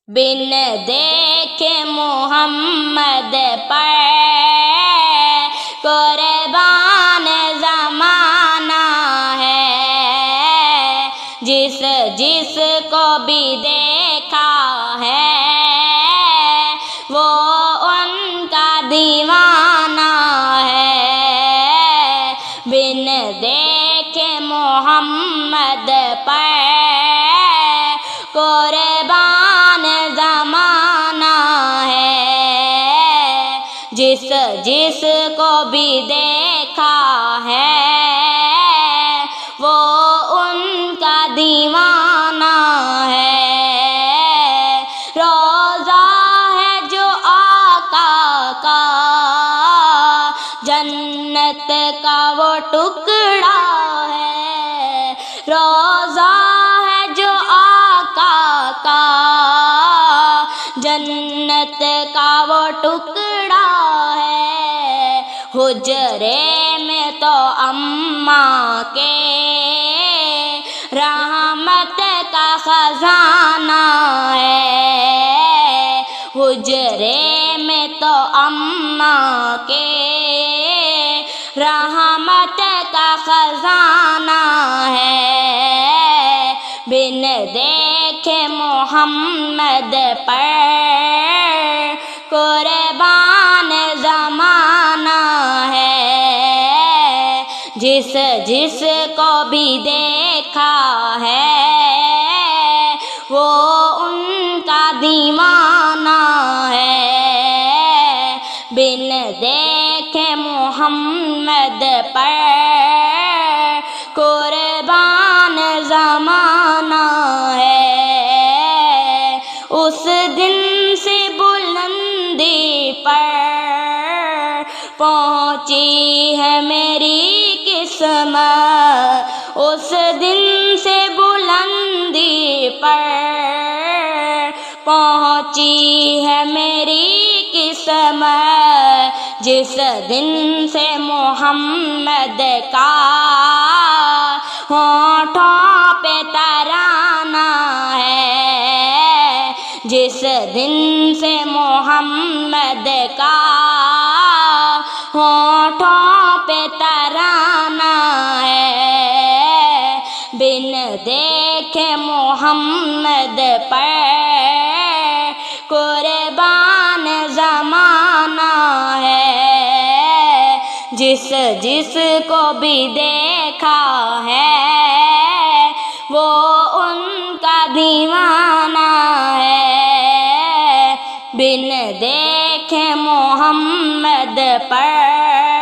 بن دیکھے محمد پر قربان زمانہ ہے، جس جس کو بھی دیکھا ہے وہ ان کا دیوانہ ہے۔ بن دیکھے محمد پر قربان زمانہ ہے، جس جس کو بھی دیکھا ہے وہ ان کا دیوانہ ہے۔ روضہ ہے جو آقا کا جنت کا وہ ٹکڑا ہے، روضہ ہے جو آقا کا جنت کا وہ ٹکڑا ہے۔ حجرے میں تو اماں کے رحمت کا خزانہ ہے، حجرے میں تو اماں کے رحمت کا خزانہ ہے۔ بن دیکھے محمد پر قربان زمانہ ہے، جس جس کو بھی دیکھا ہے وہ ان کا دیوانہ ہے۔ بن دیکھے محمد پر قربان زمانہ ہے، اس دن سے بلندی پر پہنچی ہے میری قسمت، اس دن سے بلندی پر پہنچی ہے میری قسمت، جس دن سے محمد کا ہونٹوں پہ ترانہ ہے، جس دن سے محمد کا ہونٹوں پہ ترانہ ہے۔ بن دیکھے محمد پر قربان زمانہ ہے، جس جس کو بھی دیکھا ہے وہ ان کا دیوانہ ہے۔ بن دیکھے محمد پر